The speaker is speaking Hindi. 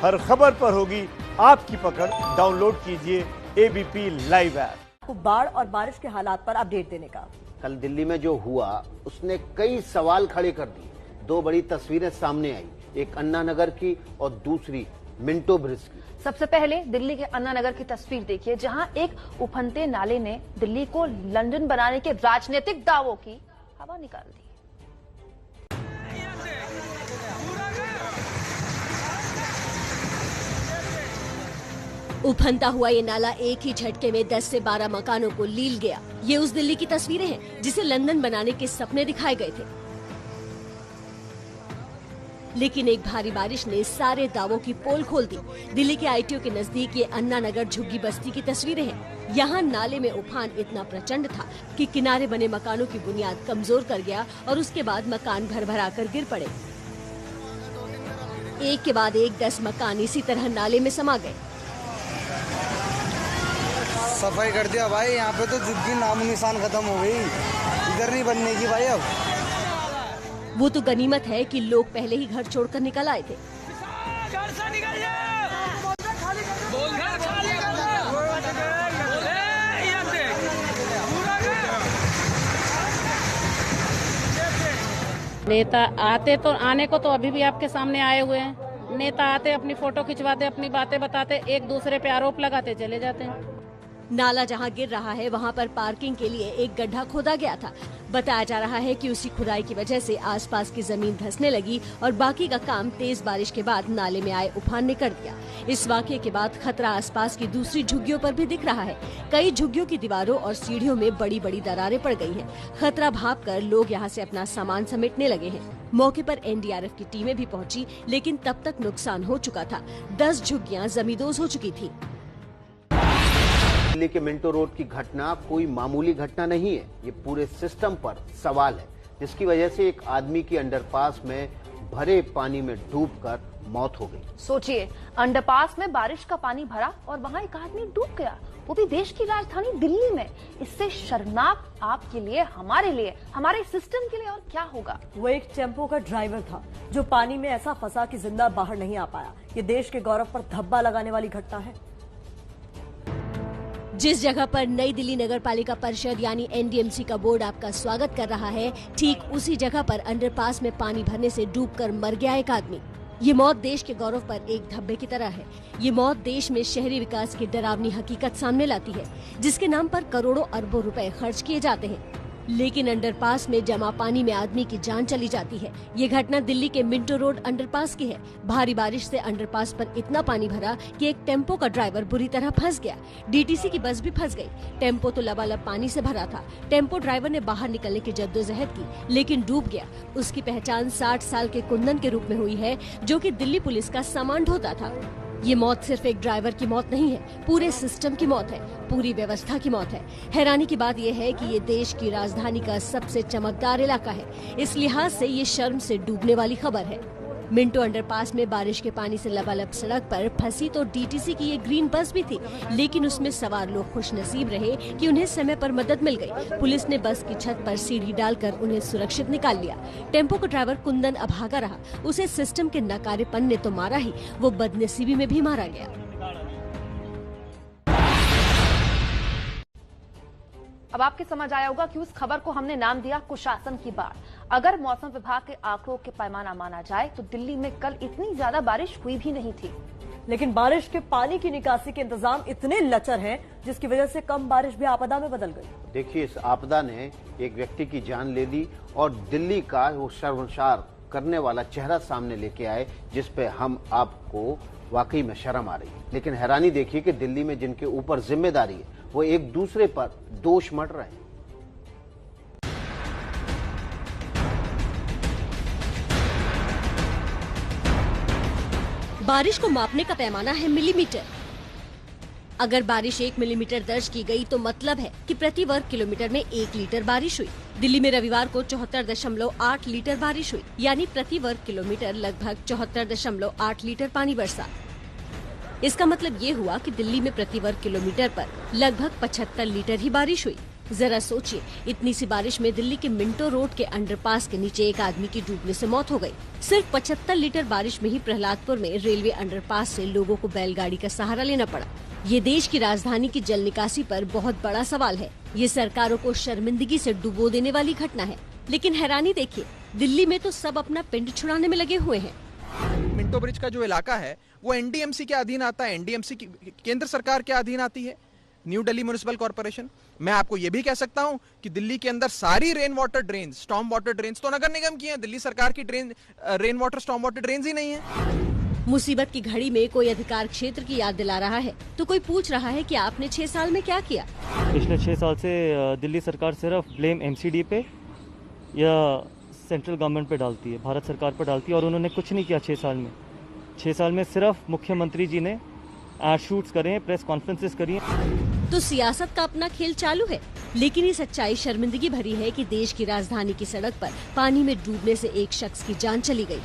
हर खबर पर होगी आपकी पकड़। डाउनलोड कीजिए एबीपी लाइव ऐप। बाढ़ और बारिश के हालात पर अपडेट देने का। कल दिल्ली में जो हुआ उसने कई सवाल खड़े कर दिए। दो बड़ी तस्वीरें सामने आई, एक अन्ना नगर की और दूसरी मिंटो ब्रिज की। सबसे पहले दिल्ली के अन्ना नगर की तस्वीर देखिए, जहां एक उफनते नाले ने दिल्ली को लंदन बनाने के राजनीतिक दावों की हवा निकाल दी। उफनता हुआ ये नाला एक ही झटके में 10 से 12 मकानों को लील गया। ये उस दिल्ली की तस्वीरें हैं जिसे लंदन बनाने के सपने दिखाए गए थे। लेकिन एक भारी बारिश ने सारे दावों की पोल खोल दी। दिल्ली के आईटीओ के नजदीक ये अन्ना नगर झुग्गी बस्ती की तस्वीरें हैं। यहाँ नाले में उफान इतना प्रचंड था कि किनारे बने मकानों की बुनियाद कमजोर कर गया और उसके बाद मकान भर-भरा कर गिर पड़े। एक के बाद एक 10 मकान इसी तरह नाले में समा गए। सफाई कर दिया भाई, यहाँ पे तो झुग्गी नामो निशान खत्म हो गई, इधर नहीं बनने की भाई। अब वो तो गनीमत है कि लोग पहले ही घर छोड़कर निकल आए थे। घर से निकलिए। नेता आते तो आने को तो अभी भी आपके सामने आए हुए हैं। नेता आते अपनी फोटो खिंचवाते, अपनी बातें बताते, एक दूसरे पे आरोप लगाते चले जाते हैं। नाला जहां गिर रहा है वहां पर पार्किंग के लिए एक गड्ढा खोदा गया था। बताया जा रहा है कि उसी खुदाई की वजह से आसपास की जमीन धंसने लगी और बाकी का काम तेज बारिश के बाद नाले में आए उफान ने कर दिया। इस वाकये के बाद खतरा आसपास की दूसरी झुग्गियों पर भी दिख रहा है। कई झुग्गियों की दीवारों और सीढ़ियों में बड़ी बड़ी दरारें पड़ गई हैं। खतरा भांपकर लोग यहाँ से अपना सामान समेटने लगे हैं। मौके पर एनडीआरएफ की टीमें भी पहुंची, लेकिन तब तक नुकसान हो चुका था। 10 झुग्गियां जमींदोज हो चुकी थी। दिल्ली के मिंटो रोड की घटना कोई मामूली घटना नहीं है। ये पूरे सिस्टम पर सवाल है, जिसकी वजह से एक आदमी की अंडरपास में भरे पानी में डूबकर मौत हो गई। सोचिए, अंडरपास में बारिश का पानी भरा और वहां एक आदमी डूब गया, वो भी देश की राजधानी दिल्ली में। इससे शर्मनाक आपके लिए, हमारे लिए, हमारे सिस्टम के लिए और क्या होगा। वो एक टेम्पो का ड्राइवर था जो पानी में ऐसा फंसा कि जिंदा बाहर नहीं आ पाया। ये देश के गौरव पर धब्बा लगाने वाली घटना है। जिस जगह पर नई दिल्ली नगर पालिका परिषद यानी एनडीएमसी का बोर्ड आपका स्वागत कर रहा है, ठीक उसी जगह पर अंडरपास में पानी भरने से डूबकर मर गया एक आदमी। ये मौत देश के गौरव पर एक धब्बे की तरह है। ये मौत देश में शहरी विकास की डरावनी हकीकत सामने लाती है, जिसके नाम पर करोड़ों अरबों रुपए खर्च किए जाते हैं, लेकिन अंडरपास में जमा पानी में आदमी की जान चली जाती है। ये घटना दिल्ली के मिंटो रोड अंडरपास की है। भारी बारिश से अंडरपास पर इतना पानी भरा कि एक टेम्पो का ड्राइवर बुरी तरह फंस गया। डीटीसी की बस भी फंस गई। टेम्पो तो लबालब पानी से भरा था। टेम्पो ड्राइवर ने बाहर निकलने की जद्दोजहद की, लेकिन डूब गया। उसकी पहचान 60 साल के कुंदन के रूप में हुई है, जो कि दिल्ली पुलिस का सामान ढोता था। ये मौत सिर्फ एक ड्राइवर की मौत नहीं है, पूरे सिस्टम की मौत है, पूरी व्यवस्था की मौत है। हैरानी की बात यह है कि ये देश की राजधानी का सबसे चमकदार इलाका है। इस लिहाज से ये शर्म से डूबने वाली खबर है। मिंटो अंडरपास में बारिश के पानी से लबालब सड़क पर फंसी तो डीटीसी की ये ग्रीन बस भी थी, लेकिन उसमें सवार लोग खुशनसीब रहे कि उन्हें समय पर मदद मिल गई। पुलिस ने बस की छत पर सीढ़ी डालकर उन्हें सुरक्षित निकाल लिया। टेम्पो का ड्राइवर कुंदन अभागा रहा। उसे सिस्टम के नकारेपन ने तो मारा ही, वो बदनसीबी में भी मारा गया। अब आपके समझ आया होगा कि उस खबर को हमने नाम दिया कुशासन की बाढ़। अगर मौसम विभाग के आंकड़ों के पैमाना माना जाए तो दिल्ली में कल इतनी ज्यादा बारिश हुई भी नहीं थी। लेकिन बारिश के पानी की निकासी के इंतजाम इतने लचर हैं, जिसकी वजह से कम बारिश भी आपदा में बदल गई। देखिए, इस आपदा ने एक व्यक्ति की जान ले ली और दिल्ली का वो शर्मसार करने वाला चेहरा सामने लेके आए, जिस पे हम आपको वाकई में शर्म आ रही है। लेकिन हैरानी देखिए कि दिल्ली में जिनके ऊपर जिम्मेदारी है, वो एक दूसरे पर दोष मढ़ रहे हैं। बारिश को मापने का पैमाना है मिलीमीटर। अगर बारिश 1 मिलीमीटर दर्ज की गई तो मतलब है कि प्रति वर्ग किलोमीटर में 1 लीटर बारिश हुई। दिल्ली में रविवार को 74.8 लीटर बारिश हुई, यानी प्रति वर्ग किलोमीटर लगभग 74.8 लीटर पानी बरसा। इसका मतलब ये हुआ कि दिल्ली में प्रति वर्ग किलोमीटर पर लगभग 75 लीटर ही बारिश हुई। जरा सोचिए, इतनी सी बारिश में दिल्ली के मिंटो रोड के अंडरपास के नीचे एक आदमी की डूबने से मौत हो गई। सिर्फ 75 लीटर बारिश में ही प्रहलादपुर में रेलवे अंडरपास से लोगों को बैलगाड़ी का सहारा लेना पड़ा। ये देश की राजधानी की जल निकासी पर बहुत बड़ा सवाल है। ये सरकारों को शर्मिंदगी से डुबो देने वाली घटना है। लेकिन हैरानी देखिए, दिल्ली में तो सब अपना पिंड छुड़ाने में लगे हुए हैं। मिंटो ब्रिज का जो इलाका है वो एनडीएमसी के अधीन आता है। एनडीएमसी केंद्र सरकार के अधीन आती है, न्यू दिल्ली म्युनिसिपल कॉर्पोरेशन। मैं आपको ये भी कह सकता हूँ कि दिल्ली के अंदर सारी rain water drain, storm water drain तो नगर निगम की हैं। दिल्ली सरकार की rain water storm water drain ही नहीं है। मुसीबत की घड़ी में कोई अधिकार क्षेत्र की याद दिला रहा है तो कोई पूछ रहा है कि आपने 6 साल में क्या किया। पिछले 6 साल से दिल्ली सरकार सिर्फ ब्लेम एमसीडी पे या सेंट्रल गवर्नमेंट पे डालती है, भारत सरकार पर डालती है, और उन्होंने कुछ नहीं किया 6 साल में। 6 साल में सिर्फ मुख्यमंत्री जी ने एड शूट्स करे, प्रेस कॉन्फ्रेंसेस करी। तो सियासत का अपना खेल चालू है। लेकिन ये सच्चाई शर्मिंदगी भरी है कि देश की राजधानी की सड़क पर पानी में डूबने से एक शख्स की जान चली गई।